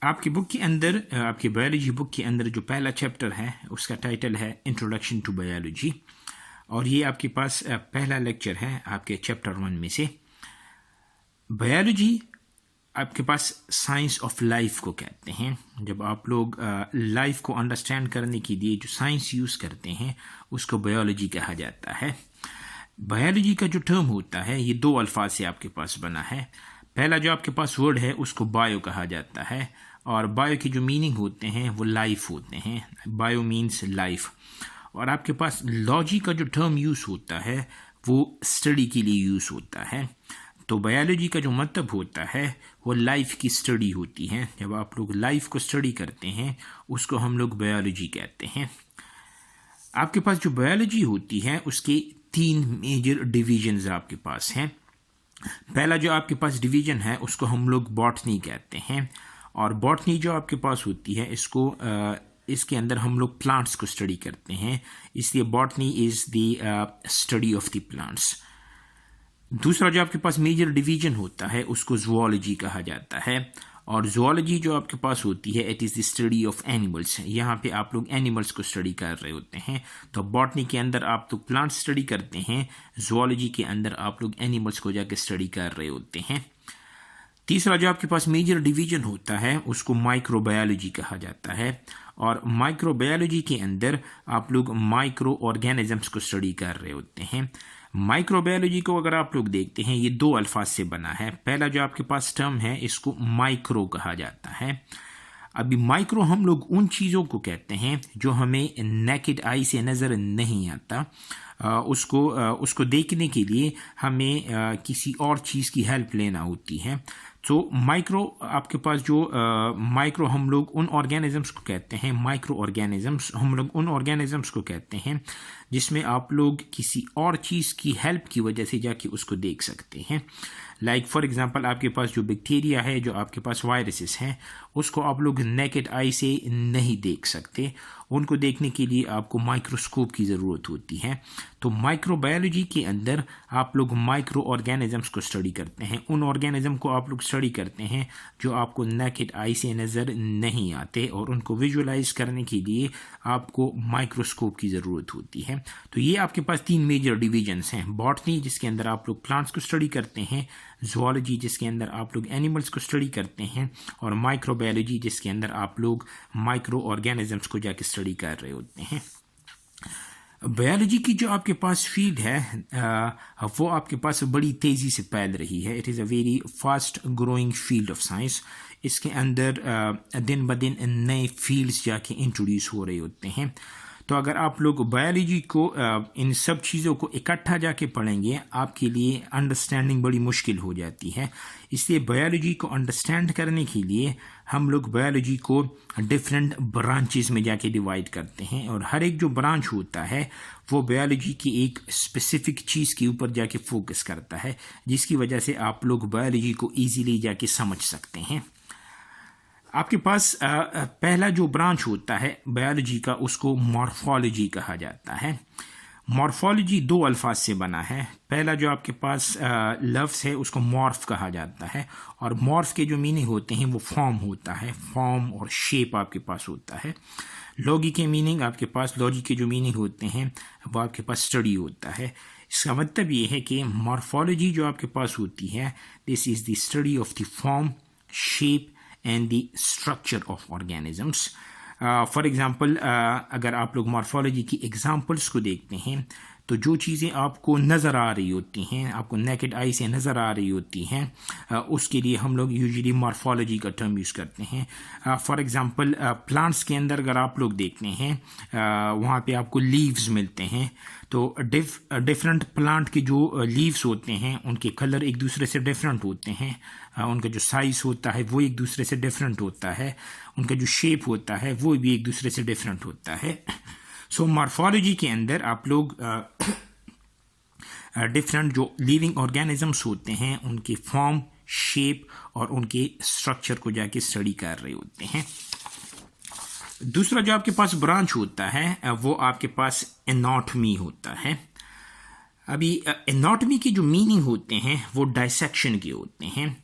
आपकी बुक के अंदर, आपकी बायोलॉजी बुक के अंदर जो पहला चैप्टर है उसका टाइटल है इंट्रोडक्शन टू बायोलॉजी, और ये आपके पास पहला लेक्चर है आपके चैप्टर 1 में से। बायोलॉजी आपके पास साइंस ऑफ लाइफ को कहते हैं। जब आप लोग लाइफ को अंडरस्टैंड करने के लिए जो साइंस यूज़ करते हैं उसको बायोलॉजी कहा जाता है। बायोलॉजी का जो टर्म होता है ये 2 अल्फाज से आपके पास बना है। पहला जो आपके पास वर्ड है उसको बायो कहा जाता है, और बायो की जो मीनिंग होते हैं वो लाइफ होते हैं। Bio means life. और आपके पास लॉजी का जो टर्म यूज़ होता है वो स्टडी के लिए यूज़ होता है। तो बायोलॉजी का जो मतलब होता है वो लाइफ की स्टडी होती है। जब आप लोग लाइफ को स्टडी करते हैं उसको हम लोग बायोलॉजी कहते हैं। आपके पास जो बायोलॉजी होती है उसके 3 मेजर डिवीजन्स आपके पास हैं। पहला जो आपके पास डिवीजन है उसको हम लोग बॉटनी कहते हैं, और बॉटनी जो आपके पास होती है इसके अंदर हम लोग प्लांट्स को स्टडी करते हैं, इसलिए botany is the study of the plants. दूसरा जो आपके पास मेजर डिवीजन होता है उसको ज़ूलॉजी कहा जाता है, और ज़ूलॉजी जो आपके पास होती है it is the study of animals. यहाँ पे आप लोग एनिमल्स को स्टडी कर रहे होते हैं। तो बॉटनी के अंदर आप लोग प्लांट्स स्टडी करते हैं, ज़ूलॉजी के अंदर आप लोग एनिमल्स को जाके स्टडी कर रहे होते हैं। तीसरा जो आपके पास मेजर डिवीजन होता है उसको माइक्रोबायोलॉजी कहा जाता है, और माइक्रोबायोलॉजी के अंदर आप लोग माइक्रो ऑर्गेनिजम्स को स्टडी कर रहे होते हैं। माइक्रोबायोलॉजी को अगर आप लोग देखते हैं ये 2 अल्फाज से बना है। पहला जो आपके पास टर्म है इसको माइक्रो कहा जाता है। अभी माइक्रो हम लोग उन चीज़ों को कहते हैं जो हमें नेकेड आई से नज़र नहीं आता। उसको देखने के लिए हमें किसी और चीज़ की हेल्प लेना होती है। तो माइक्रो आपके पास जो माइक्रो हम लोग उन ऑर्गेनिजम्स को कहते हैं, माइक्रो ऑर्गेनिजम्स हम लोग उन ऑर्गेनिजम्स को कहते हैं जिसमें आप लोग किसी और चीज़ की हेल्प की वजह से जाके उसको देख सकते हैं। लाइक फॉर एग्जांपल आपके पास जो बैक्टीरिया है, जो आपके पास वायरसेस हैं, उसको आप लोग नेकेड आई से नहीं देख सकते। उनको देखने के लिए आपको माइक्रोस्कोप की ज़रूरत होती है। तो माइक्रोबायोलॉजी के अंदर आप लोग माइक्रो ऑर्गेनिजम्स को स्टडी करते हैं। उन ऑर्गेनिज्म को आप लोग स्टडी करते हैं जो आपको नेकेड आई से नज़र नहीं आते, और उनको विजुअलाइज करने के लिए आपको माइक्रोस्कोप की ज़रूरत होती है। तो ये आपके पास 3 मेजर डिवीजन्स हैं। बॉटनी जिसके अंदर आप लोग प्लांट्स को स्टडी करते हैं, ज़ूलॉजी जिसके अंदर आप लोग एनिमल्स को स्टडी करते हैं, और माइक्रोबायोलॉजी जिसके अंदर आप लोग माइक्रो ऑर्गेनिजम्स को जाके स्टडी कर रहे होते हैं। बायोलॉजी की जो आपके पास फील्ड है वो आपके पास बड़ी तेज़ी से फैल रही है। It is a very fast growing field of science. इसके अंदर दिन ब दिन नए फील्ड्स जाके इंट्रोड्यूस हो रहे होते हैं। तो अगर आप लोग बायोलॉजी को इन सब चीज़ों को इकट्ठा जाके पढ़ेंगे आपके लिए अंडरस्टैंडिंग बड़ी मुश्किल हो जाती है। इसलिए बायोलॉजी को अंडरस्टैंड करने के लिए हम लोग बायोलॉजी को डिफरेंट ब्रांचेस में जाके डिवाइड करते हैं, और हर एक जो ब्रांच होता है वो बायोलॉजी की एक स्पेसिफिक चीज़ के ऊपर जाके फोकस करता है, जिसकी वजह से आप लोग बायोलॉजी को ईजीली जाके समझ सकते हैं। आपके पास पहला जो ब्रांच होता है बायोलॉजी का उसको मॉर्फोलॉजी कहा जाता है। मॉर्फोलॉजी 2 अल्फाज से बना है। पहला जो आपके पास लफ्ज़ है उसको मॉर्फ कहा जाता है, और मॉर्फ के जो मीनिंग होते हैं वो फॉर्म होता है, फॉर्म और शेप आपके पास होता है। लॉजी के मीनिंग आपके पास, लॉजी के जो मीनिंग होते हैं वो आपके पास स्टडी होता है। इसका मतलब ये है कि मॉर्फोलॉजी जो आपके पास होती है this is the study of the form, shape and the structure of organisms. For example, अगर आप लोग मॉर्फोलॉजी की एग्जांपल्स को देखते हैं तो जो चीज़ें आपको नज़र आ रही होती हैं, आपको नेकेड आई से नज़र आ रही होती हैं, उसके लिए हम लोग यूजुअली मॉर्फोलॉजी का टर्म यूज़ करते हैं। फॉर एग्जांपल प्लांट्स के अंदर अगर आप लोग देखते हैं वहाँ पे आपको लीव्स मिलते हैं। तो डिफरेंट प्लांट के जो लीव्स होते हैं उनके कलर एक दूसरे से डिफरेंट होते हैं, उनका जो साइज़ होता है वो एक दूसरे से डिफरेंट होता है, उनका जो शेप होता है वो भी एक दूसरे से डिफरेंट होता है। सो मॉर्फोलॉजी के अंदर आप लोग डिफरेंट जो लिविंग ऑर्गेनिजम्स होते हैं उनके फॉर्म, शेप और उनके स्ट्रक्चर को जाके स्टडी कर रहे होते हैं। दूसरा जो आपके पास ब्रांच होता है वो आपके पास एनाटॉमी होता है। अभी एनाटॉमी की जो मीनिंग होते हैं वो डायसेक्शन के होते हैं।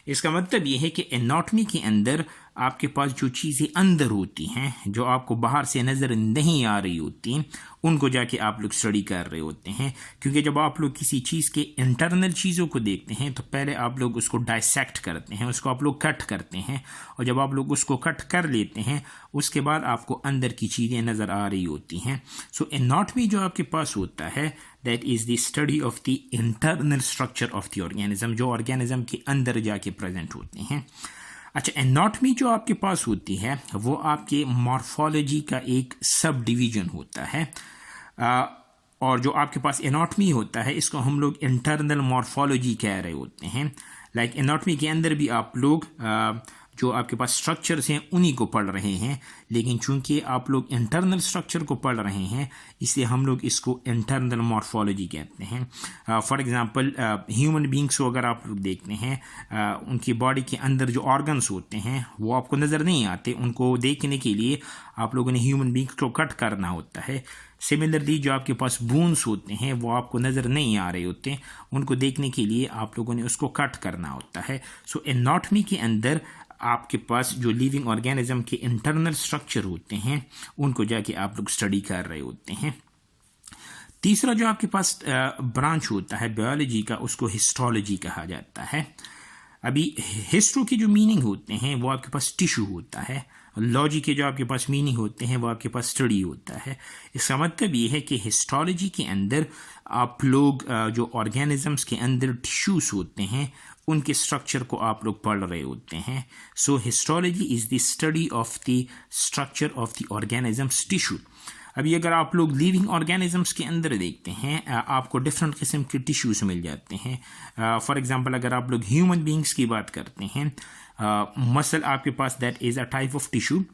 इसका मतलब ये है कि एनाटॉमी के अंदर आपके पास जो चीज़ें अंदर होती हैं, जो आपको बाहर से नज़र नहीं आ रही होती, उनको जाके आप लोग स्टडी कर रहे होते हैं। क्योंकि जब आप लोग किसी चीज़ के इंटरनल चीज़ों को देखते हैं तो पहले आप लोग उसको डाइसेक्ट करते हैं, उसको आप लोग कट करते हैं, और जब आप लोग उसको कट कर लेते हैं उसके बाद आपको अंदर की चीज़ें नज़र आ रही होती हैं। सो एनाटॉमी जो आपके पास होता है, that is the study of the internal structure of the organism, जो ऑर्गेनिज्म के अंदर जाके प्रेजेंट होते हैं। अच्छा, एनाटॉमी जो आपके पास होती है वो आपके मॉर्फोलॉजी का एक सब डिवीजन होता है, और जो आपके पास एनाटॉमी होता है इसको हम लोग इंटरनल मॉर्फोलॉजी कह रहे होते हैं। लाइक एनाटॉमी के अंदर भी आप लोग जो आपके पास स्ट्रक्चर्स हैं उन्हीं को पढ़ रहे हैं, लेकिन चूंकि आप लोग इंटरनल स्ट्रक्चर को पढ़ रहे हैं इसलिए हम लोग इसको इंटरनल मॉर्फोलॉजी कहते हैं। फॉर एग्जांपल ह्यूमन बींग्स को अगर आप लोग देखते हैं, उनकी बॉडी के अंदर जो ऑर्गन्स होते हैं वो आपको नज़र नहीं आते, उनको देखने के लिए आप लोगों ने ह्यूमन बींग्स को कट करना होता है। सिमिलरली जो आपके पास बोन्स होते हैं वो आपको नज़र नहीं आ रहे होते, उनको देखने के लिए आप लोगों ने उसको कट करना होता है। सो एनाटॉमी के अंदर आपके पास जो लिविंग ऑर्गेनिज्म के इंटरनल स्ट्रक्चर होते हैं उनको जाके आप लोग स्टडी कर रहे होते हैं। तीसरा जो आपके पास ब्रांच होता है बायोलॉजी का, उसको हिस्टोलॉजी कहा जाता है। अभी हिस्ट्रो की जो मीनिंग होते हैं वो आपके पास टिश्यू होता है, लॉजी के जो आपके पास मीनिंग होते हैं वो आपके पास स्टडी होता है। इसका मतलब ये है कि हिस्टोलॉजी के अंदर आप लोग जो ऑर्गेनिजम्स के अंदर टिश्यूज होते हैं उनके स्ट्रक्चर को आप लोग पढ़ रहे होते हैं। So histology is the study of the structure of the organisms tissue. अभी अगर आप लोग लिविंग ऑर्गेनिजम्स के अंदर देखते हैं आपको डिफरेंट किस्म के टिश्यूज मिल जाते हैं। फॉर एग्जांपल अगर आप लोग ह्यूमन बींग्स की बात करते हैं, मसल आपके पास that is a type of tissue.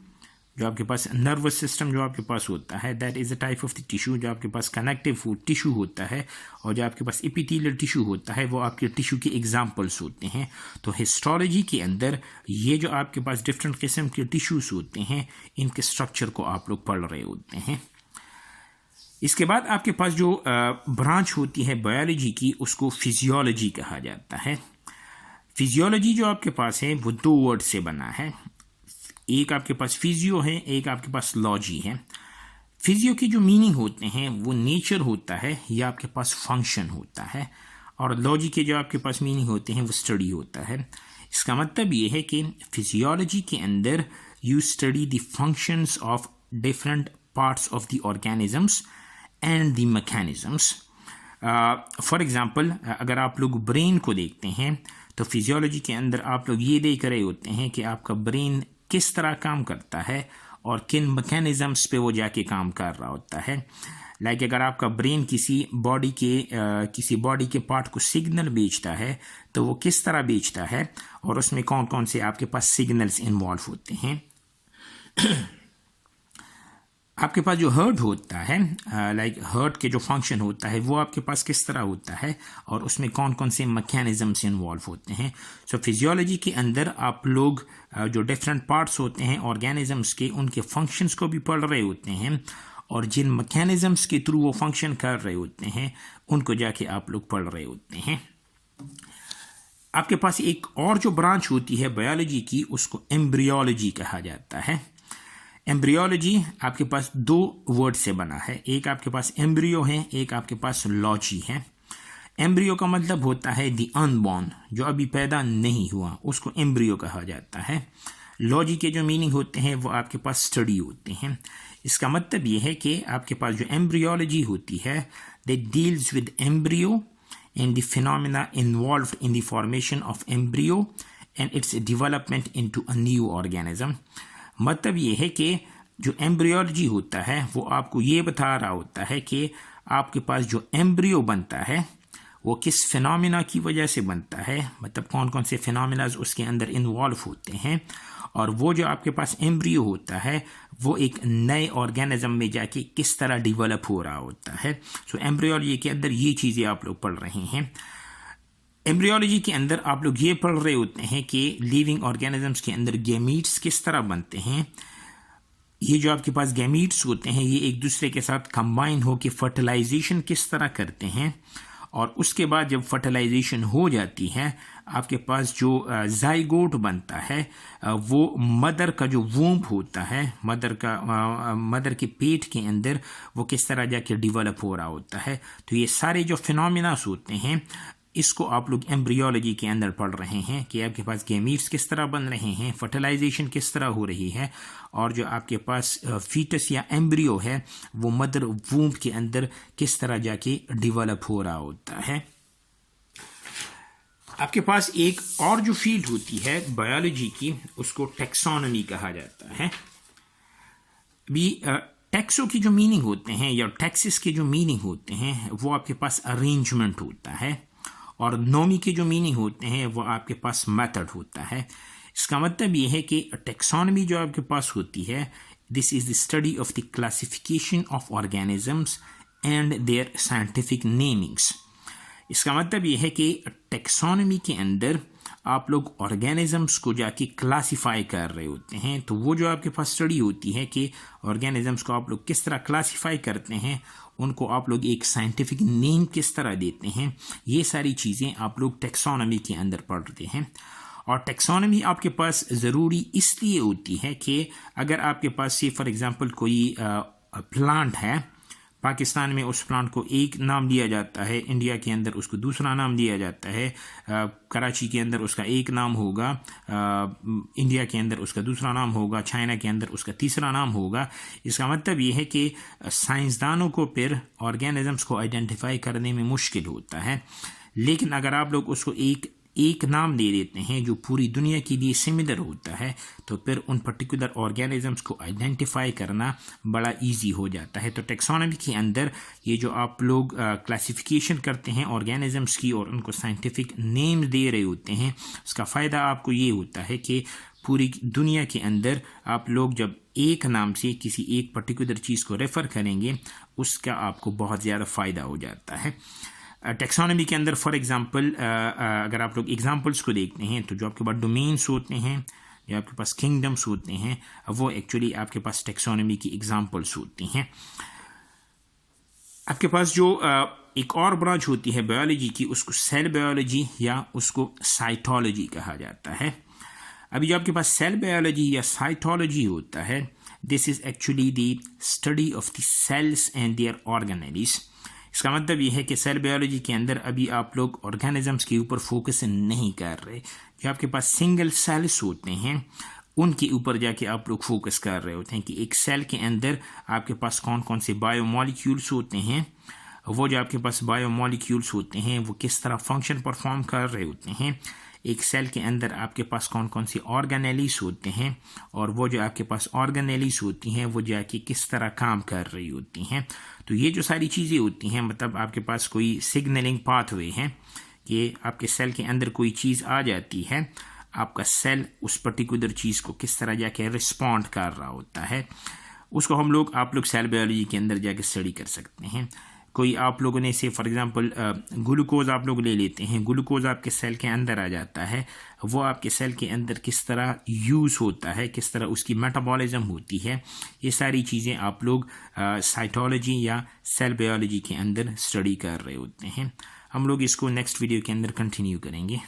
जो आपके पास नर्वस सिस्टम जो आपके पास होता है that is a type of the tissue. जो आपके पास कनेक्टिव टिश्यू होता है और जो आपके पास एपिथेलियल टिश्यू होता है वो आपके टिश्यू के एग्जाम्पल्स होते हैं। तो हिस्टोलॉजी के अंदर ये जो आपके पास डिफरेंट किस्म के टिश्यूज होते हैं इनके स्ट्रक्चर को आप लोग पढ़ रहे होते हैं। इसके बाद आपके पास जो ब्रांच होती है बायोलॉजी की उसको फिजियोलॉजी कहा जाता है। फिजियोलॉजी जो आपके पास है वो दो वर्ड से बना है, एक आपके पास फिजियो है, एक आपके पास लॉजी है। फिजियो की जो मीनिंग होते हैं वो नेचर होता है या आपके पास फंक्शन होता है, और लॉजी के जो आपके पास मीनिंग होते हैं वो स्टडी होता है। इसका मतलब ये है कि फिजियोलॉजी के अंदर you study the functions of different parts of the organisms and the mechanisms. For example अगर आप लोग ब्रेन को देखते हैं तो फिजियोलॉजी के अंदर आप लोग ये देख रहे होते हैं कि आपका ब्रेन किस तरह काम करता है और किन मैकेनिज्म्स पे वो जाके काम कर रहा होता है। लाइक अगर आपका ब्रेन किसी बॉडी के पार्ट को सिग्नल भेजता है तो वो किस तरह भेजता है और उसमें कौन कौन से आपके पास सिग्नल्स इन्वॉल्व होते हैं। आपके पास जो हार्ट होता है, लाइक हार्ट के जो फंक्शन होता है वो आपके पास किस तरह होता है और उसमें कौन कौन से मैकेनिज्म्स इन्वॉल्व होते हैं। सो फिजियोलॉजी के अंदर आप लोग जो डिफरेंट पार्ट्स होते हैं ऑर्गेनिजम्स के उनके फंक्शंस को भी पढ़ रहे होते हैं, और जिन मैकेनिज्म्स के थ्रू वो फंक्शन कर रहे होते हैं उनको जाके आप लोग पढ़ रहे होते हैं। आपके पास एक और जो ब्रांच होती है बायोलॉजी की उसको एम्ब्रियोलॉजी कहा जाता है। एम्ब्रियोलॉजी आपके पास दो वर्ड से बना है, एक आपके पास एम्ब्रियो है, एक आपके पास लॉजी है। एम्ब्रियो का मतलब होता है दी अनबॉर्न, जो अभी पैदा नहीं हुआ, उसको एम्ब्रियो कहा जाता है। लॉजी के जो मीनिंग होते हैं वो आपके पास स्टडी होते हैं। इसका मतलब ये है कि आपके पास जो एम्ब्रियोलॉजी होती है that deals with embryo and the phenomena involved in the formation of embryo and its development into a new organism. मतलब ये है कि जो एम्ब्रियोलॉजी होता है वो आपको ये बता रहा होता है कि आपके पास जो एम्ब्रियो बनता है वो किस फिनोमेना की वजह से बनता है, मतलब कौन कौन से फिनोमेनाज उसके अंदर इन्वॉल्व होते हैं, और वो जो आपके पास एम्ब्रियो होता है वो एक नए ऑर्गेनिज्म में जाके किस तरह डेवलप हो रहा होता है। सो एम्ब्रियोलॉजी के अंदर ये चीज़ें आप लोग पढ़ रहे हैं। एम्ब्रियोलॉजी के अंदर आप लोग ये पढ़ रहे होते हैं कि लिविंग ऑर्गेनिजम्स के अंदर गैमीट्स किस तरह बनते हैं। ये जो आपके पास गैमीट्स होते हैं ये एक दूसरे के साथ कंबाइन होकर फर्टिलाइजेशन किस तरह करते हैं, और उसके बाद जब फर्टिलाइजेशन हो जाती है, आपके पास जो जाइगोट बनता है वो मदर का जो वूम्ब होता है, मदर के पेट के अंदर वो किस तरह जाके डेवलप हो रहा होता है। तो ये सारे जो फिनोमिनास होते हैं इसको आप लोग एम्ब्रियोलॉजी के अंदर पढ़ रहे हैं कि आपके पास गैमीट्स किस तरह बन रहे हैं, फर्टिलाइजेशन किस तरह हो रही है, और जो आपके पास फीटस या एम्ब्रियो है वो मदर वूम्ब के अंदर किस तरह जाके डेवलप हो रहा होता है। आपके पास एक और जो फील्ड होती है बायोलॉजी की, उसको टैक्सोनॉमी कहा जाता है। अभी टैक्सो की जो मीनिंग होते हैं या टैक्सिस के जो मीनिंग होते हैं वो आपके पास अरेंजमेंट होता है, और नोमी के जो मीनिंग होते हैं वो आपके पास मेथड होता है। इसका मतलब ये है कि टैक्सोनॉमी जो आपके पास होती है, this is the study of the classification of organisms and their scientific namings. इसका मतलब ये है कि टैक्सोनॉमी के अंदर आप लोग ऑर्गेनिजम्स को जाके क्लासिफाई कर रहे होते हैं। तो वो जो आपके पास स्टडी होती है कि ऑर्गेनिजम्स को आप लोग किस तरह क्लासिफाई करते हैं, उनको आप लोग एक साइंटिफिक नेम किस तरह देते हैं, ये सारी चीज़ें आप लोग टैक्सोनॉमी के अंदर पढ़ते हैं। और टैक्सोनॉमी आपके पास ज़रूरी इसलिए होती है कि अगर आपके पास से फॉर एग्ज़ाम्पल कोई प्लांट है, पाकिस्तान में उस प्लांट को एक नाम दिया जाता है, इंडिया के अंदर उसको दूसरा नाम दिया जाता है, कराची के अंदर उसका एक नाम होगा, इंडिया के अंदर उसका दूसरा नाम होगा, चाइना के अंदर उसका तीसरा नाम होगा। इसका मतलब ये है कि साइंसदानों को फिर ऑर्गेनिजम्स को आइडेंटिफाई करने में मुश्किल होता है। लेकिन अगर आप लोग उसको एक नाम दे देते हैं जो पूरी दुनिया के लिए सिमिलर होता है, तो फिर उन पर्टिकुलर ऑर्गेनिजम्स को आइडेंटिफाई करना बड़ा इजी हो जाता है। तो टैक्सोनॉमी के अंदर ये जो आप लोग क्लासिफिकेशन करते हैं ऑर्गेनिजम्स की और उनको साइंटिफिक नेम दे रहे होते हैं, उसका फ़ायदा आपको ये होता है कि पूरी दुनिया के अंदर आप लोग जब एक नाम से किसी एक पर्टिकुलर चीज़ को रेफ़र करेंगे, उसका आपको बहुत ज़्यादा फ़ायदा हो जाता है। टैक्सोनॉमी के अंदर फॉर एग्जांपल अगर आप लोग एग्जांपल्स को देखते हैं, तो जो आपके पास डोमेन्स होते हैं, जो आपके पास किंगडम्स होते हैं, वो एक्चुअली आपके पास टैक्सोनॉमी की एग्जांपल्स होती हैं। आपके पास जो एक और ब्रांच होती है बायोलॉजी की, उसको सेल बायोलॉजी या उसको साइटोलॉजी कहा जाता है। अभी जो आपके पास सेल बायोलॉजी या साइटोलॉजी होता है, this is actually the study of the cells and their organelles. इसका मतलब ये है कि सेल बायोलॉजी के अंदर अभी आप लोग ऑर्गेनिजम्स के ऊपर फोकस नहीं कर रहे, जो आपके पास सिंगल सेल्स होते हैं उनके ऊपर जाके आप लोग फोकस कर रहे होते हैं कि एक सेल के अंदर आपके पास कौन कौन से बायोमॉलिक्यूल्स होते हैं, वो जो आपके पास बायोमॉलिक्यूल्स होते हैं वो किस तरह फंक्शन परफॉर्म कर रहे होते हैं। एक सेल के अंदर आपके पास कौन कौन सी ऑर्गेनेलिस होते हैं, और वो जो आपके पास ऑर्गेनेलिस होती हैं वो जाके किस तरह काम कर रही होती हैं। तो ये जो सारी चीज़ें होती हैं, मतलब आपके पास कोई सिग्नलिंग पाथवे है कि आपके सेल के अंदर कोई चीज़ आ जाती है, आपका सेल उस पर्टिकुलर चीज़ को किस तरह जाके रिस्पॉन्ड कर रहा होता है, उसको आप लोग सेल बायोलॉजी के अंदर जाके स्टडी कर सकते हैं। कोई आप लोगों ने से फॉर एग्जांपल ग्लूकोज आप लोग ले लेते हैं, ग्लूकोज आपके सेल के अंदर आ जाता है, वो आपके सेल के अंदर किस तरह यूज़ होता है, किस तरह उसकी मेटाबॉलिज्म होती है, ये सारी चीज़ें आप लोग साइटोलॉजी या सेल बायोलॉजी के अंदर स्टडी कर रहे होते हैं। हम लोग इसको नेक्स्ट वीडियो के अंदर कंटिन्यू करेंगे।